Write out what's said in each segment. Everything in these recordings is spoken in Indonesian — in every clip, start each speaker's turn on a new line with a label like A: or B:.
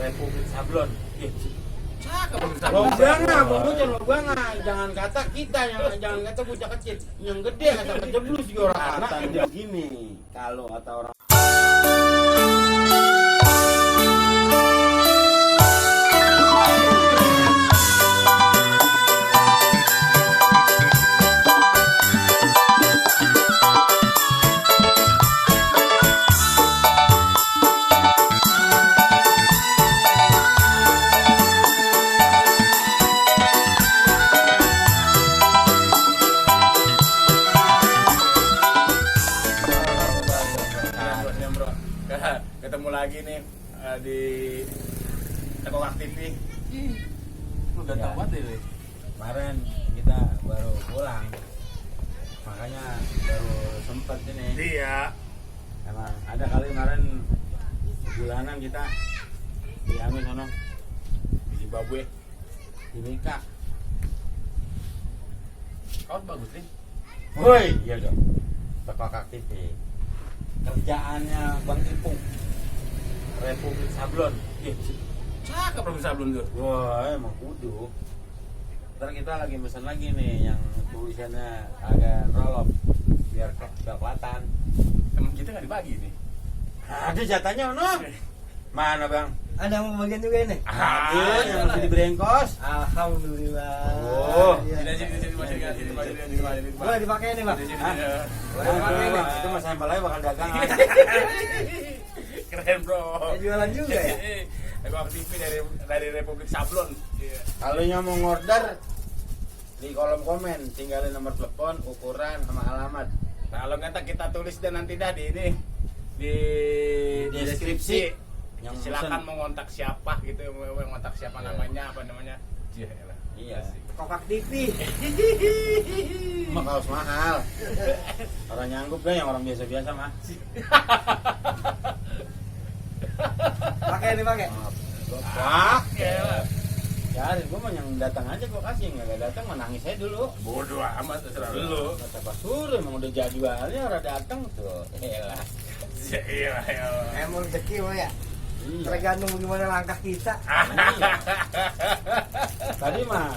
A: Republik Sablon.
B: Cakep
A: Lo bangga, jangan kata kita jangan kata bocah kecil, yang gede kata kejeblus juga orang kata. Begini, kalau kata orang
B: ketemu lagi nih di Tekokak TV.
A: udah tahu banget deh. Kemarin kita baru pulang, makanya baru sempet ini.
B: Iya.
A: Emang ada kali kemarin bulanan kita di Amin sono
B: Di Zimbabwe.
A: di Mika.
B: Kau bagus nih.
A: Woi, iya dong. Tekokak TV. Kerjaannya Bang Ipung. Republik Sablon.
B: Cakep Bang Sablon tuh.
A: Wah, emang kudu. Ntar kita lagi pesan lagi nih yang tulisannya agak rolop biar kelihatan.
B: Emang kita nggak dibagi nih.
A: Ada jatahnya no? Mana bang?
C: Ada yang mau bagian juga ini?
A: Ada yang masih diberi ongkos.
C: Alhamdulillah.
A: Oh.
B: Sini.
C: Boleh dipakai ini bang?
A: Boleh dipakai bang. Itu mas sampelnya bakal dagang.
B: Keren bro.
C: Jualan juga ya?
B: Tekokak TV dari Republik Sablon.
A: Kalau yang mau order di kolom komen tinggalin nomor telepon, ukuran, sama alamat.
B: Nah, kalau nggak kita tulis dan nanti dah di ini di deskripsi.
A: Yang
B: Silakan
A: pesen.
B: mau ngontak siapa gitu, mau ngontak siapa namanya, apa namanya.
A: Iya.
C: Tekokak TV.
A: Emang kaos mahal. Orang nyanggup kan yang orang biasa-biasa mah.
C: Pakai ini pakai.
A: Wah,
B: Ya,
A: ya gue mah yang datang aja gue kasih, nggak datang mah nangis aja dulu.
B: bodoh amat terserah lu.
A: Kata Pak Sur emang udah jadwalnya orang datang tuh. Elah.
B: Iya.
C: Emang rezeki mah ya.
A: Iya.
C: Tergantung gimana langkah kita.
A: Iya. Tadi mah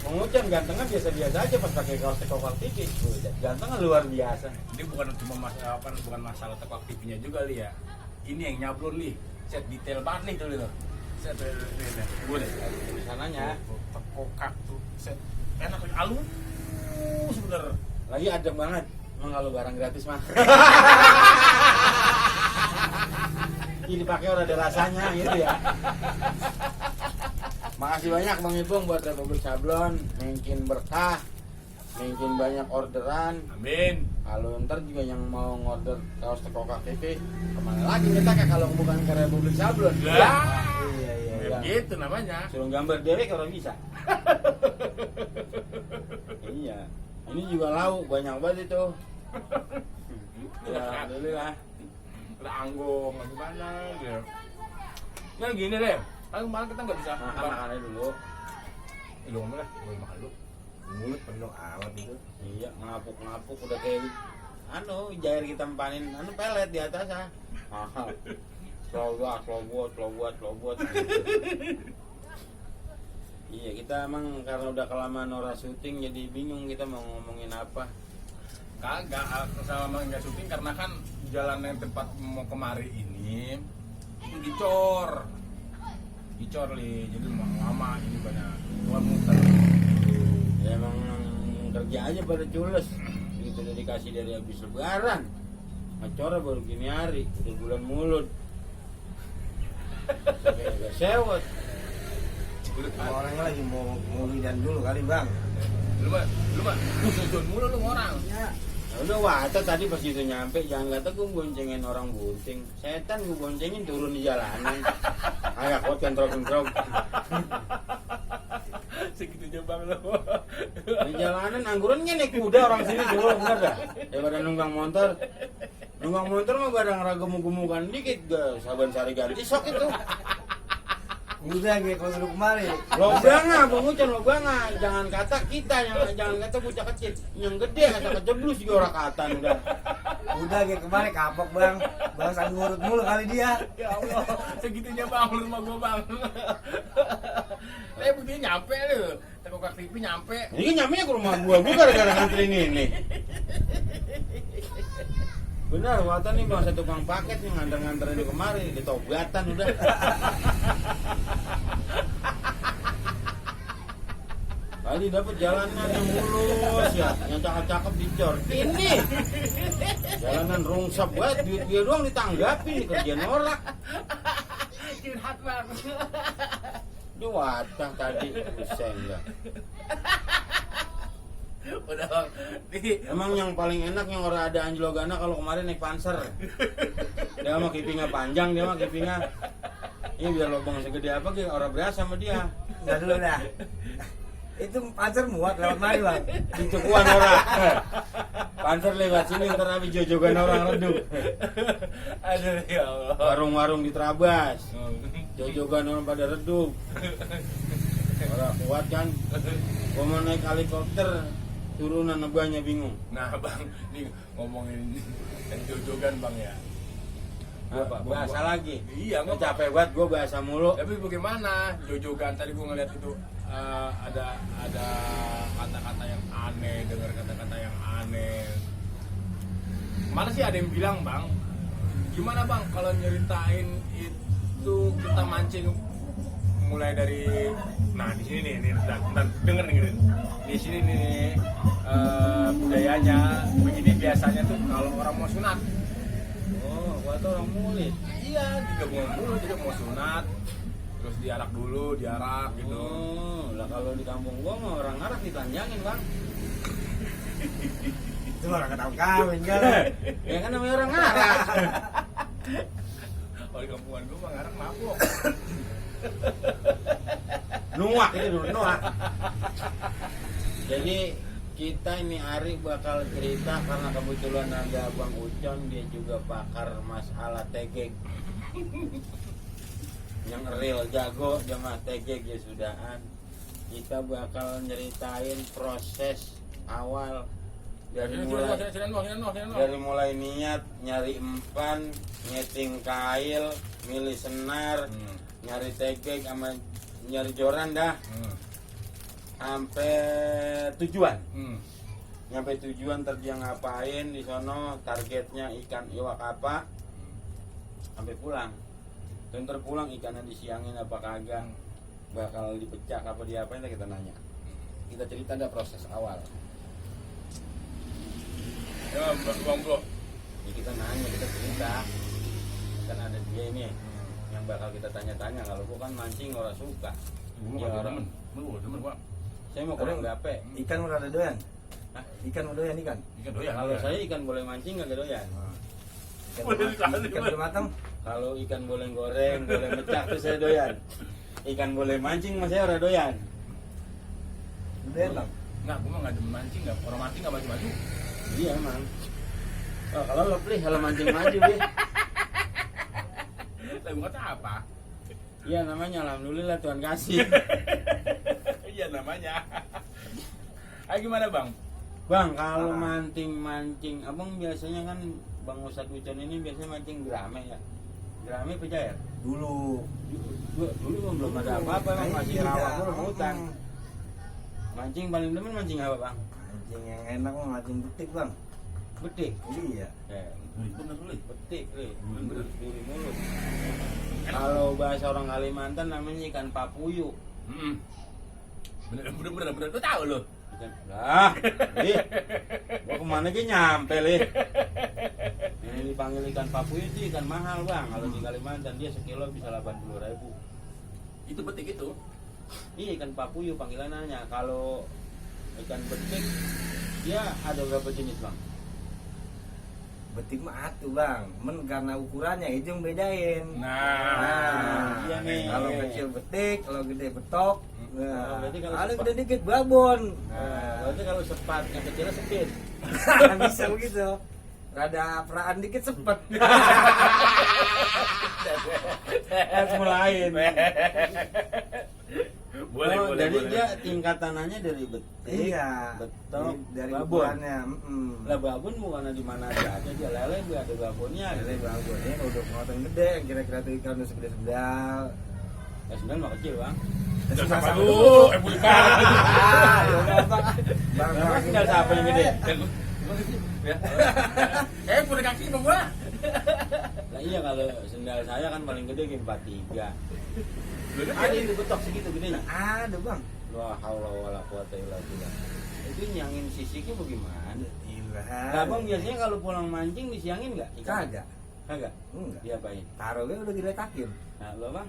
A: Mengucap gantengnya biasa-biasa aja pas pakai kaos Tekokak TV. Gantengnya luar biasa.
B: Ini bukan cuma bukan masalah Tekokak TV-nya juga li ya. Ini yang nyablon li. Set detail banget nih tuh li. Set gue deh.
A: Tulisannya
B: Tekokak tuh set enak halus bener.
A: lagi adem banget. Emang kalau barang gratis mah. Ini dipakai udah ada rasanya gitu ya. Makasih banyak Bang Ipung buat Republik Sablon, mungkin berkah, mungkin banyak orderan.
B: Amin.
A: Kalau ntar juga yang mau ngorder kaos Tekokak TV, kemana lagi kita kalau bukan ke Republik Sablon?
B: Lah.
A: Iya.
B: Gitu namanya.
A: Suruh gambar dewek kalau bisa. Iya. Ini juga lauk banyak banget itu. Ya, alhamdulillah.
B: Ada anggung gimana gitu. Nah gini deh. Kan kemarin kita nggak bisa
A: Makan-makannya dulu.
B: Lu ngomong lah, gue makan lu. Mulut penuh alat itu.
A: Iya, ngapuk-ngapuk udah kayak jair kita empanin pelet di atas ah. Mahal. Slow buat. Iya, kita emang karena udah kelamaan ora syuting jadi bingung kita mau ngomongin apa.
B: Kagak sama nggak syuting karena kan jalan yang tempat mau kemari ini itu dicor li, jadi lama ini banyak muter.
A: Ya emang kerja aja pada cules. Gitu udah dikasih dari habis lebaran. Ngecor baru gini hari, udah bulan mulut. Agak sewot.
C: Orangnya lagi mau lidan dulu kali bang.
B: Lu mah tujuan mulu lu orang.
C: Ya.
A: Ya udah waca tadi pas itu nyampe jangan kata gue boncengin orang bunting. Setan gue boncengin turun di jalanan. Agak kuat kontrol.
B: Segitunya bang lu.
A: Di jalanan anggurannya naik kuda orang sini dulu bener dah. Daripada nunggang motor. Nunggang motor mah barang gemuk-gemukan dikit gak saban sari ganti sok itu.
C: Udah gitu kalau duduk kemari.
A: Lo bangga, Bang Ucan, lo bangga. Jangan kata kita, jangan kata bocah kecil. Yang gede kata kejeblus juga orang kata udah.
C: Udah kayak kemarin kapok bang ngurut mulu kali dia.
B: Ya Allah, segitunya bang rumah gua bang. Tapi buktinya nyampe lu, tekokak TV nyampe.
A: Ini kan nyampe ke rumah gua gara-gara ngantri ini. Benar, Watan nih bang, satu tukang paket nih nganter-nganterin di kemarin, ditobatan udah. Tadi dapat jalanan yang mulus ya, yang cakep-cakep dicor. Ini jalanan rungsap banget, duit dia doang ditanggapi kerjaan orang.
B: Curhat bang.
A: Dia Watang tadi, pusing enggak.
B: Udah bang,
A: Emang yang paling enak yang orang ada Angelo Gana kalau kemarin naik Panser. Dia mah kipingnya panjang, dia mah kipingnya. Ini biar lubang segede apa kayak orang berasa sama dia.
C: Udah dulu dah. Itu Panser muat lewat mari bang.
A: Di cukuan orang. Panser lewat sini ntar habis jojogan orang redup.
B: aduh ya Allah.
A: Warung-warung di Trabas. Jojogan orang pada redup. Orang kuat kan. Gua mau naik helikopter, turunan nebahnya bingung.
B: Nah bang, nih ngomongin yang jojogan bang ya.
A: Apa? Bahasa lagi.
B: Iya,
A: Gua capek banget gua bahasa mulu.
B: Tapi bagaimana jojogan tadi gua ngeliat itu ada kata-kata yang aneh, dengar kata-kata yang aneh. Mana sih ada yang bilang bang, gimana bang kalau nyeritain itu kita mancing mulai dari, nah di sini nih, bentar, denger nih, di sini nih budayanya begini biasanya tuh kalau orang mau sunat.
A: Oh, gua tuh orang mulit.
B: Iya, digabungin dulu, jadi mau sunat, terus diarak dulu, diarak gitu.
A: Oh, lah kalau di kampung gua mah orang arak ditanjangin, Bang.
C: Itu orang ketahuan kawin kan.
A: Ya kan namanya orang arak.
B: Kalau di kampungan gua mah ngarak mabuk.
A: Nuak itu dulu, nuak. Jadi kita ini Ari bakal cerita karena kebetulan ada Bang Ucon, dia juga pakar masalah tegek. Yang real jago jangan tegek ya sudahan. Kita bakal nyeritain proses awal dari mulai niat nyari empan, nyeting kail, milih senar, nyari tegek sama nyari joran dah. Sampai tujuan. Nyampe tujuan terjang ngapain di sono, targetnya ikan iwak apa. Sampai pulang. Dan terpulang ikannya disiangin apa kagak, bakal dipecah apa diapain kita nanya. Kita cerita ada proses awal.
B: Ya, Bang Bro.
A: Ya kita nanya, kita cerita. Kan ada dia ini yang bakal kita tanya-tanya. Kalau gua kan mancing orang suka.
B: Gua
A: Ya,
B: demen. Demen gua.
A: Saya mau kurang gape.
C: Ikan udah ada doyan.
A: Hah?
C: Ikan udah doyan ikan.
B: Ikan doyan.
A: Kalau saya ikan boleh mancing nggak doyan.
C: Ikan
B: Boleh
C: udah
B: dikasih,
C: ikan
B: Bang.
C: udah matang.
A: Kalau ikan boleh goreng, boleh mecah tuh saya doyan. Ikan boleh mancing mas saya orang doyan.
C: Udah doyan bang.
B: Nah, gua mah nggak demen mancing, nggak orang mancing nggak maju-maju.
A: Iya emang. Oh, kalau lo pilih kalau mancing maju deh.
B: Saya bukan apa?
A: Iya namanya alhamdulillah Tuhan kasih.
B: Iya namanya. Ayo gimana bang?
A: Bang kalau mancing abang biasanya kan Bang Ustadz Ucon ini biasanya mancing gerame ya. Gerame apa jair?
C: Dulu.
A: Dulu belum ada apa-apa bang, masih
C: Iya.
A: rawa mulu hutan. Mancing paling demen mancing apa bang?
C: Mancing yang enak mah mancing betik bang.
A: Betik.
C: Iya.
B: Bener dulu.
A: Betik,
B: Bener.
A: duri mulut. Kalau bahasa orang Kalimantan namanya ikan papuyu.
B: Bener. Lu tahu lo?
A: Ikan, lah, gua kemana ke nyampe lih. Ini dipanggil ikan papuyu itu ikan mahal bang. Kalau di Kalimantan dia sekilo bisa 80.000.
B: Itu betik itu.
A: Iya ikan papuyu panggilannya. Kalau ikan betik dia ada berapa jenis bang?
C: Betik mah atuh bang. Men karena ukurannya itu yang bedain.
B: Nah,
A: iya nih.
C: Kalau kecil betik, kalau gede betok.
A: Oh,
C: Nah,
A: berarti kalau
C: kalau
A: sepat-
C: gede dikit babon.
A: Nah, berarti kalau sepat yang kecilnya sepit.
C: Bisa begitu. Rada peraan dikit sepet.
A: Harus mulain.
B: Boleh,
A: Oh,
B: boleh,
A: jadi
B: boleh.
A: dia tingkatannya dari betik,
C: Iya.
A: betok,
C: Dari
A: babon.
C: ukurannya.
A: Lah babon bukan di mana aja dia lele ada babonnya.
C: Jadi babon ini udah penonton gede, kira-kira tuh ikan udah segede sendal.
A: Ya sebenarnya mah kecil bang.
B: Udah sama dulu, bukan.
C: Bang,
A: Bang tinggal siapa yang gede?
B: Punya kaki dong gua.
A: Lah iya kalau sendal saya kan paling gede kayak 43.
B: Ada
A: Ada itu betok segitu gedenya.
C: Ada bang.
A: La haula wala quwata illa billah. Itu nyangin sisiknya bagaimana?
C: Ilah.
A: Lah bang biasanya kalau pulang mancing disiangin nggak?
C: Kagak.
A: Kagak.
C: Enggak.
A: Diapain?
C: Taruhnya udah diletakin.
A: Nah lo bang?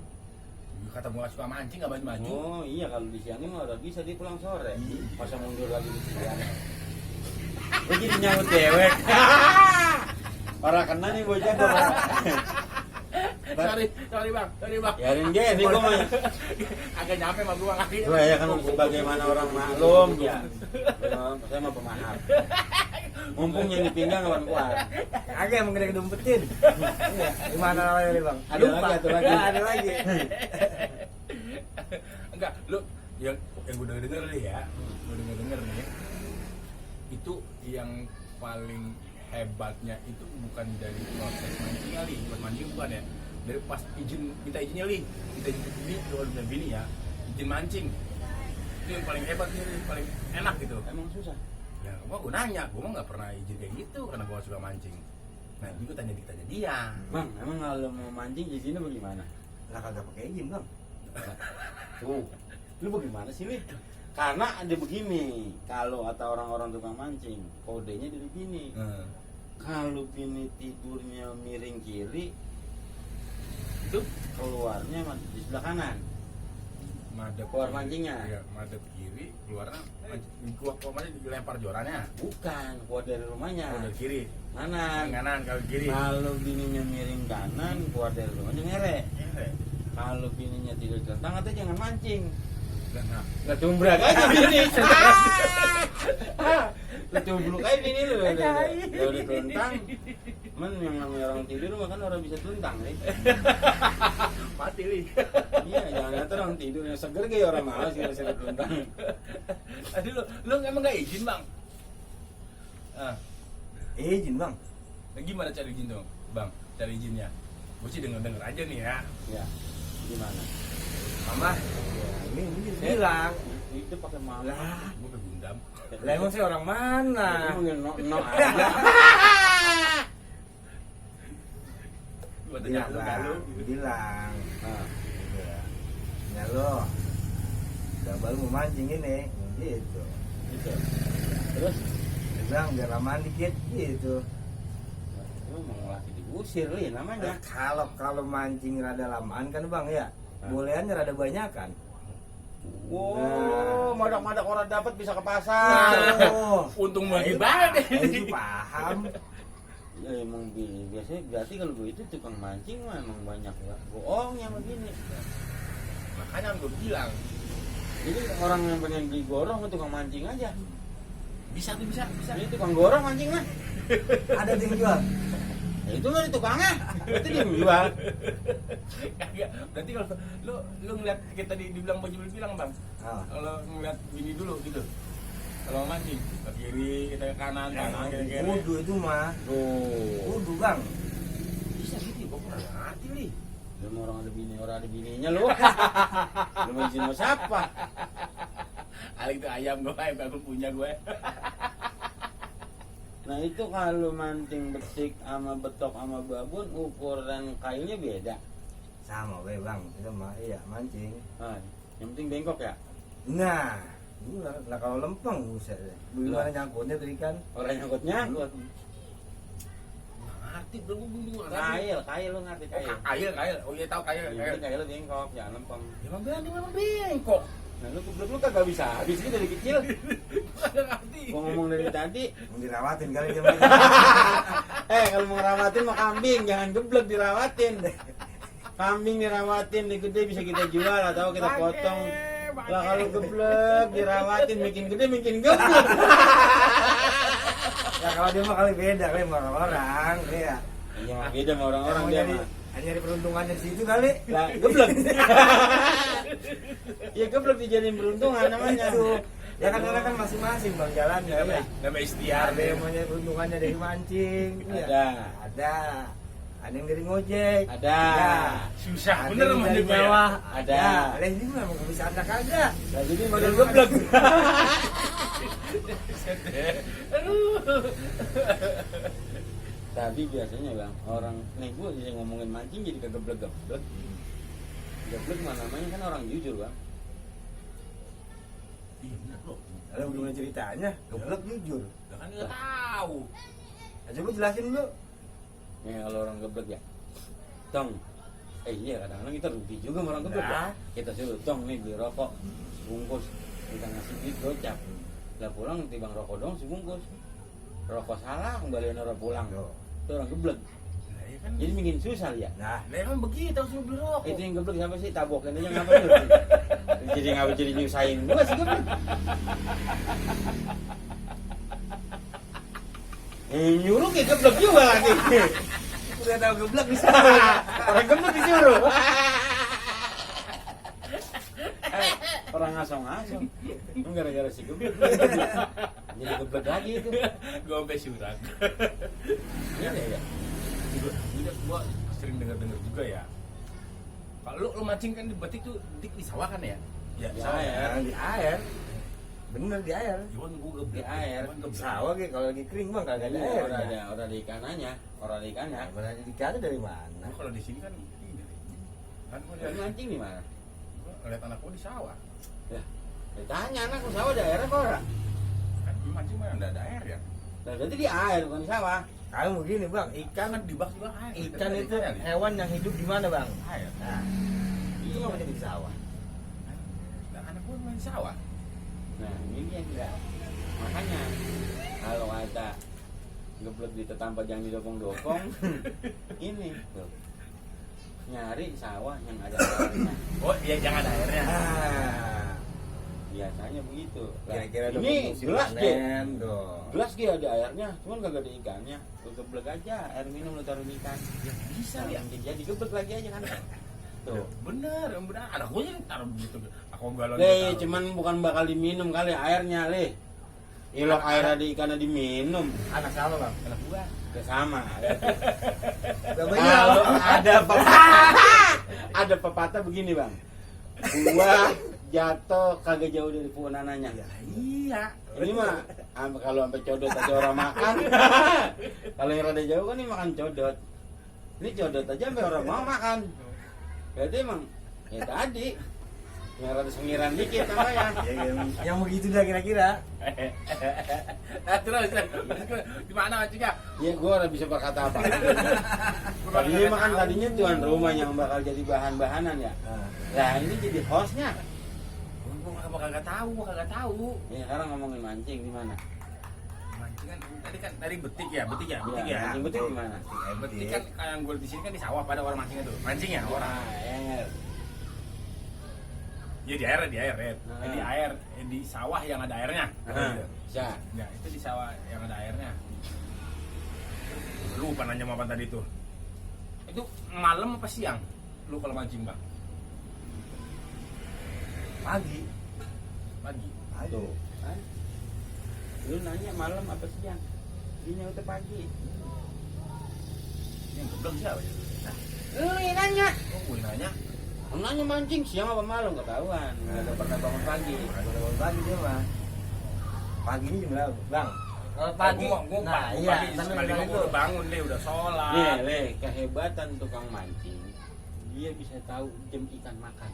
B: Kata gua suka mancing enggak baju-baju.
A: Oh iya kalau disiangin mah udah bisa dia pulang sore. Masa mundur lagi di siang. Gue jadi nyaut dewek. Orang kena nih bocah tuh.
B: Sorry bang.
A: Yarin dia nih gue mah.
B: Agak nyampe sama gua kaki.
A: Gue ya kan sebagaimana orang maklum ya. Saya mah pemaham. Mumpung yang di pinggang lawan kuat.
C: Agak emang gede dumpetin. Iya. Gimana namanya nih bang?
A: Ada lagi, ada lagi.
C: Ada lagi.
B: Enggak, lu yang gue denger nih ya. Gue denger nih. Itu yang paling hebatnya itu bukan dari proses mancing kali, buat mancing bukan ya. Dari pas minta izinnya li, minta izin bini, kalau udah bini ya, izin mancing. Itu yang paling hebat nih, paling enak gitu.
A: Emang susah.
B: Ya, gua nanya, gua mah nggak pernah izin kayak gitu karena gua suka mancing. Nah, itu tanya dia.
A: Bang, emang kalau mau mancing izinnya bagaimana?
C: Lah kagak pakai izin bang.
A: Tuh, lu bagaimana sih nih? Karena ada begini, kalau kata orang-orang tukang mancing, kodenya dari bini. Kalau bini tidurnya miring kiri, itu keluarnya di sebelah kanan.
B: Madep
A: Keluar mancingnya?
B: Iya, madep kiri, keluarnya keluar mancing dilempar jorannya.
A: Bukan, keluar dari rumahnya.
B: Oh, dari kiri.
A: Kanan.
B: Kanan kalau kiri.
A: Kalau bininya miring kanan, keluar dari rumahnya ngerek. Kalau bininya tidur telentang, katanya jangan mancing.
B: Nah,
A: Nggak tumbrak aja bini. Kecubluk aja bini lu. Udah telentang. Men yang namanya orang tidur mah kan orang bisa telentang nih.
B: mati li.
A: Iya, jangan kata orang tidur yang seger kayak orang malas kalau saya telentang.
B: Aduh lu emang nggak izin bang?
C: Izin bang.
B: Gimana cari izin dong, bang? Cari izinnya? Gue sih denger aja nih ya.
A: Ya, gimana?
C: Mama. Ini bilang.
A: Itu pakai mama.
C: Lah,
B: Gue ke Gundam.
C: lah emang sih orang mana?
A: Ini manggil no aja.
B: Gue tanya lu nggak lu?
C: Bilang.
A: Nah,
C: Iya. Ya lo. Udah baru mau mancing ini. Gitu.
A: gitu. Terus,
C: Dia bilang biar lamaan dikit gitu.
A: lu mau ngelatih diusir lu ya namanya.
C: Kalau mancing rada lamaan kan bang ya, bolehannya rada banyakan.
A: Wow, madak-madak orang dapat bisa ke pasar.
C: Oh,
B: Untung bagi banget
C: itu paham.
A: Ya emang biasanya berarti kalau gue itu tukang mancing mah emang banyak ya. Bohongnya begini.
B: Makanya gue bilang
A: Jadi orang yang pengen beli gorong itu tukang mancing aja.
B: bisa.
A: Ini tukang gorong mancing mah.
C: Ada yang jual.
A: Ya itu nggak di tukangnya, itu dia menjual.
B: Kagak. Berarti kalau lu ngeliat kita dibilang baju bilang bang,
C: Ah.
B: kalau ngeliat bini dulu gitu. Kalau mancing ke kiri, kita ke kanan, kanan ke kiri.
C: Wudu itu mah.
A: Tuh.
C: Wudu bang.
B: Bisa gitu, gue pernah mati li.
A: Lu mau orang ada bininya lu. Lu mancing sama siapa?
B: Alik itu ayam gue, aku punya gue.
A: Nah itu kalau mancing betik sama betok sama babon ukuran kailnya beda.
C: Sama we bang, itu mah iya mancing.
A: Nah, yang penting bengkok ya.
C: Nah, lah kalau lempeng buset deh. Gimana nyangkutnya tuh ikan?
A: Orang nyangkut.
B: Mati belum gue.
A: Kail lu ngerti kail.
B: Kail. Oh iya tahu kail.
A: Yang penting kail bengkok, jangan lempeng.
B: Emang bengkok.
A: Nah lu keblek lu kagak bisa habis ini dari kecil.
B: Ada ngerti.
A: Gua ngomong dari tadi.
C: Mau dirawatin kali dia mah.
A: Kalau mau ngerawatin mau kambing, jangan geblek dirawatin. Kambing dirawatin, nih gede bisa kita jual atau kita potong. Lah kalau geblek dirawatin makin gede makin geblek.
C: Ya kalau dia mah kali beda kali sama orang, ya.
A: Iya mah beda sama orang-orang dia mah.
C: Nyari peruntungannya di situ kali.
A: Lah geblek. Ya geblek dijadiin beruntungan namanya.
C: Itu. Ya kan orang kan masing-masing bang jalannya. Ya.
B: Nama istiar
C: Ada yang punya keuntungannya dari mancing.
A: Ada.
C: Ya. Ada. Ada yang dari ngojek.
A: Ada.
B: susah
C: Ada
B: bener
C: yang
B: mah
C: dari
B: dia ya.
C: bawah.
A: Ada.
C: Lah ini mah nggak bisa anda kagak.
A: Nah, jadi model geblek. Tapi biasanya bang, orang nih gue jadi ngomongin mancing jadi kegeblek-geblek. Geblek mah namanya kan orang jujur bang.
B: Iya bener bro.
C: Lalu gimana ceritanya? Geblek jujur.
B: Lah kan nggak tahu.
C: Nah, coba jelasin dulu.
A: Ya kalau orang geblek ya, tong. Iya kadang-kadang kita rugi juga sama orang geblek.
C: Nah.
A: Ya. Kita suruh tong nih beli rokok sebungkus, kita ngasih duit gocap. Lah pulang tibang rokok dong sebungkus. Rokok salah kembalian orang pulang. Itu orang geblek.
B: Nah, iya kan.
A: Jadi bikin susah ya.
C: Nah,
B: Lah kan begitu harus beli rokok.
A: Itu yang geblek siapa sih? Tabokin aja ngapa lu? Jadi ngapa jadi nyusahin gua sih geblek. Nyuruh kayak geblek juga lagi.
C: udah tahu geblek bisa.
A: Orang geblek disuruh. Orang ngasong-ngasong. Itu gara-gara si geblek. Jadi geblek lagi itu.
B: Gue sampai surat.
A: Iya ya.
B: Gua sering dengar juga ya. Kalau lu mancing kan di batik tuh di sawah kan ya? Ya,
A: Di
B: sawah
A: air.
B: ya.
C: Di air. Bener di air.
B: Cuman gua geblek
A: Di air.
B: cuman geblek.
C: Sawah kayak kalau lagi kering bang kagak ada air.
A: Orang ada ikanannya, orang ada ikannya.
C: Nah, berarti dikata dari mana?
B: Nah, kalau di sini kan ini kan gua
A: Lu mancing di mana?
B: ngeliat anak gua di sawah.
A: Ya, tanya anakku sawah daerah kok ora?
B: Kan mancing mah enggak ada air ya.
A: Nah, berarti di air bukan di sawah.
C: Kalau begini bang,
B: Ikan kan di bak juga air.
C: ikan itu
B: Ikan ya?
C: hewan yang hidup di mana bang?
B: Air.
C: Nah, itu nggak bisa di sawah.
B: Nah, anak gua main di sawah.
A: Nah, ini yang tidak. Makanya kalau ada geblek di tetampak yang didokong-dokong, ini tuh nyari sawah yang ada airnya.
B: Oh, iya jangan ada airnya.
C: Ah,
A: Biasanya begitu. Lah,
C: kira-kira udah
A: ini
C: musim
A: gelas deh.
C: panen, dong.
A: Gelas dia ada airnya, cuman kagak ada ikannya. Lu geblek aja, air minum lu taruh di ikan.
B: Ya bisa
A: Nah,
B: ya.
A: jadi geblek lagi aja kan. Tuh.
B: Bener, bener. Anak gua yang taruh begitu. Aku galon.
A: Le, cuman bukan bakal diminum kali airnya, Le. Ilok air ada ikannya diminum.
C: Anak sama bang.
B: anak gua.
A: Ya sama.
C: Gak
A: Kalau
C: banyak.
A: ada pepatah begini, Bang. Buah jatuh kagak jauh dari pohon ananya.
B: Ya, iya.
A: Ini mah kalau sampai codot aja orang makan. Kalau yang rada jauh kan ini makan codot. Ini codot aja sampai orang mau makan. Berarti emang ya tadi yang rada sengiran dikit namanya.
C: Yang begitu dah kira-kira.
B: Nah, terus gimana mancingnya?
A: Ya gua udah bisa berkata apa. Tadinya makan tadinya tuan rumah yang bakal jadi bahan-bahanan ya. Nah ini jadi hostnya.
B: Gua kagak tahu.
A: Ya sekarang ngomongin mancing di mana?
B: Mancing kan tadi betik ya.
A: Mancing betik di mana?
B: Betik kan yang gue di sini kan di sawah pada orang mancingnya tuh. Mancing ya orang.
A: Air.
B: Ya di air ya.
A: Nah.
B: Di air di sawah yang ada airnya.
A: Bisa.
B: Ya, itu di sawah yang ada airnya. Lupa nanya sama apa tadi tuh. Itu malam apa siang? Lu kalau mancing, Bang?
C: Pagi.
B: Pagi.
A: Tuh. Kan? Lu nanya malam apa siang? Dia nyaut pagi.
B: Yang geblek siapa ya?
A: Lu yang nanya.
B: Oh, gue nanya.
A: Nanya mancing siang apa malam ketahuan. Nggak ada pernah bangun pagi.
C: Bangun pagi dia mah. Paginya jam berapa bang? Kalau pagi,
B: Gua
C: nah
B: pagi,
C: iya,
B: sekali gua udah bangun deh, udah sholat.
A: Nih, Le, kehebatan tukang mancing. Dia bisa tahu jam ikan makan.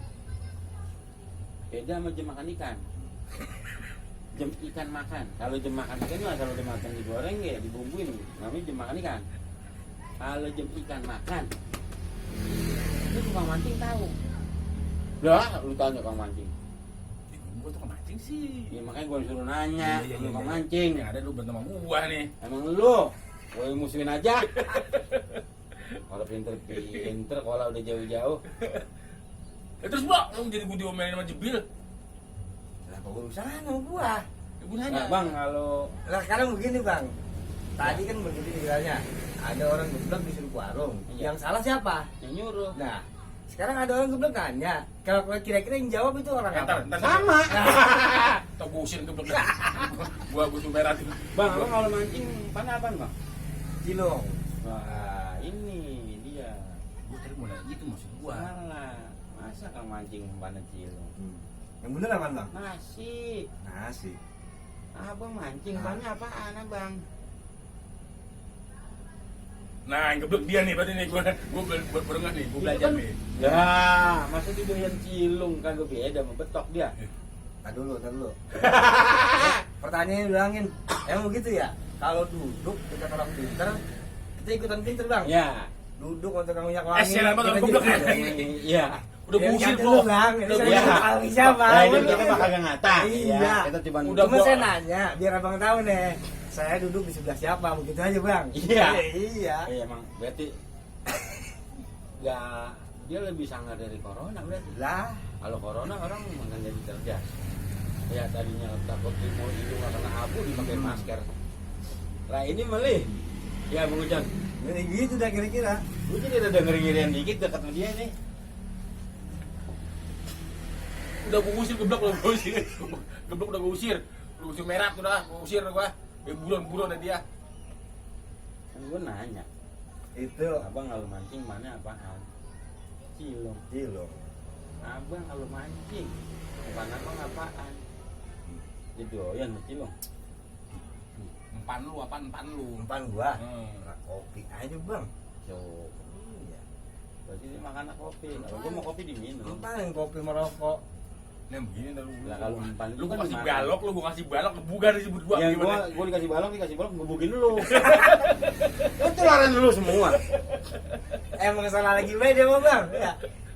A: Beda sama jam makan ikan. Jam ikan makan. Kalau jam makan ikan mah kalau udah matang digoreng ya dibumbuin. Namanya jam makan ikan. Kalau jam ikan makan, itu tukang mancing tahu. Lah, lu tanya tukang mancing.
B: Gua tuh mancing sih.
A: Ya makanya gua disuruh nanya, lu tukang mancing.
B: Yang ada lu berantem sama gua nih.
A: Emang lu, gua yang musuhin aja. Kalau pinter, kalau udah jauh-jauh.
B: Ya terus gua, lu jadi gua diomelin sama Jebil.
C: Lah kok urusan sama gua?
B: Ya gua nanya.
A: Nah, Bang, kalau
C: Lah sekarang begini bang. Tadi kan begitu ceritanya. Ada orang geblek disuruh ke warung.
A: Iya.
C: Yang salah siapa?
A: yang nyuruh,
C: Nah, Sekarang ada orang geblek nanya, kalau kira-kira yang jawab itu orang apa?
B: Entar
A: Sama.
B: Atau gua usir geblek. Gua merah itu.
A: Bang, abang kalau mancing panah apa bang?
C: Cilung.
A: Wah, ini dia.
B: Gua tadi mau nanya itu maksud gua.
A: Salah. Masa kang mancing panah cilung?
C: Yang bener apa bang?
A: Nasi.
C: Nasi.
A: Abang mancing panah apaan abang?
B: Nah, yang geblek dia nih, berarti nih gua berengah nih, gua belajar nih.
A: Ya, masa dia doyan cilung kan beda sama betok dia.
C: Tar dulu. Pertanyaannya bilangin, emang begitu ya? Kalau duduk dekat orang pinter, kita ikutan pinter bang.
A: Ya.
C: Duduk untuk minyak wangi.
B: Sialan banget
C: kita
B: geblek
C: juga-
B: ya.
A: Iya.
B: Udah gua usir
C: dulu
B: gua.
C: bang. Ini
B: Udah
C: saya
A: gua-
C: nggak tahu siapa.
A: Nah, ini kita mah kagak ngata.
C: Iya.
A: Ya, kita cuma
B: Udah
C: Cuma
B: gua-
C: saya nanya, biar abang tahu nih. Saya duduk di sebelah siapa, begitu aja bang.
A: Iya.
C: Iya.
A: Iya emang berarti nggak dia lebih sangar dari corona berarti.
C: Lah,
A: Kalau corona orang makan jadi cerdas. Ya tadinya takut mau hidung kena abu dipakai masker. Lah ini melih. Ya Bang Ujan.
C: ini gitu dah kira-kira.
A: Lu jadi ada ngeri-ngerian dikit dekat sama dia nih.
B: Udah gua usir geblek lo, gua usir. Geblek udah gua usir. Gua usir merah udah, gua usir gua. Buron ada dia.
A: Kan gue nanya,
C: Itu
A: abang kalau mancing mana apaan? Cilung.
C: cilung.
A: Abang kalau mancing, bukan abang apaan? Jadi doyan sama cilung.
B: Empan lu.
C: Umpan gua.
B: Hmm.
C: Nah, kopi aja bang.
A: So,
C: Iya.
A: berarti dia makan kopi. Kalau gue mau kopi diminum.
C: Umpan kopi merokok.
B: Nah begini dah lu.
A: Lah, kalau umpan
B: lu
A: itu kan
B: kasih
A: dimakan.
B: balok, lu gua kasih balok, bugar disebut gua.
A: Yang
B: Gimana?
A: gue dikasih balok ngebukin lu. Itu laran lu semua.
C: Emang salah lagi beda mah bang.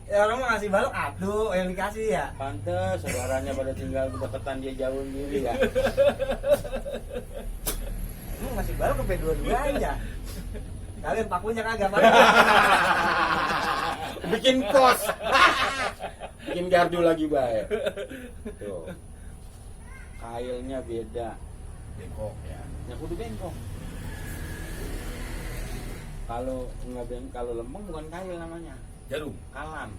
C: Ya orang mau ngasih balok aduh yang dikasih ya.
A: Pantes saudaranya pada tinggal berdekatan dia jauh sendiri ya.
C: Lu ngasih balok ke dua-duanya. Kalian pakunya kagak pak.
A: Bikin kos. Bikin gardu lagi baik. Tuh. Kailnya beda.
B: Bengkok ya.
A: Ya kudu bengkok. Kalau lempeng bukan kail namanya.
B: Jarum.
A: Kalam.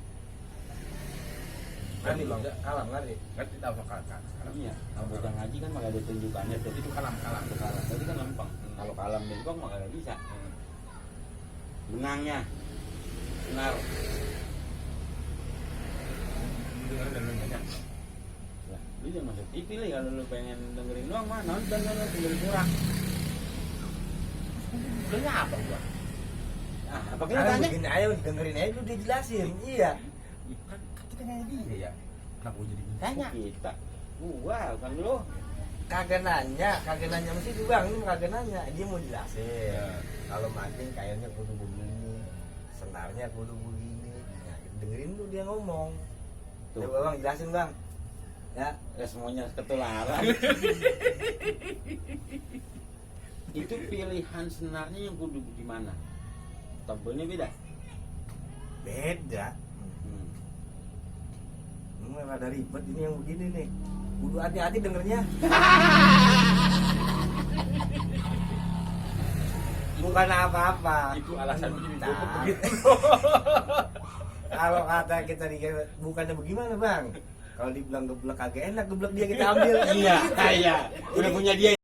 C: Ngerti bang. Kalam ngerti.
B: Ngerti tahu kakak.
A: Iya. Kalau bocah ngaji kan maka ada tunjukannya tuh.
B: Itu kalam.
A: Itu kalam. Tadi kan lempeng. Kalau kalam bengkok maka nggak bisa. Benangnya. Benar.
B: Lu dengerin dan lu nanya.
A: Lah, lu jangan masuk TV lah kalau lu pengen dengerin doang mah nonton kan tinggal kurang.
B: Udah apa gua?
A: Ah, apa
C: Kalian
A: tanya?
C: begini aja dengerin aja dulu dia jelasin. Iya.
B: Kan kita nanya dia ya. Kenapa gua jadi gini?
A: Tanya kita. Gua bukan lu.
C: Kagak nanya mesti tuh bang, ini kagak nanya, dia mau jelasin.
B: Ya.
C: Kalau mancing kayaknya kudu begini, senarnya kudu begini. Nah, dengerin dulu dia ngomong.
A: Tuh.
C: Coba bang jelasin bang. Ya,
A: Ya semuanya ketularan. Itu pilihan senarnya yang kudu di mana? Tebelnya beda.
C: beda. Ini rada ribet ini yang begini nih. Kudu hati-hati dengernya. Bukan apa-apa.
B: Itu alasan gua jadi
C: Nah.
B: goblok begitu.
C: Kalau kata kita bukannya bagaimana bang? Kalau dibilang geblek kagak enak, geblek dia kita ambil.
A: Iya, iya. Udah punya dia.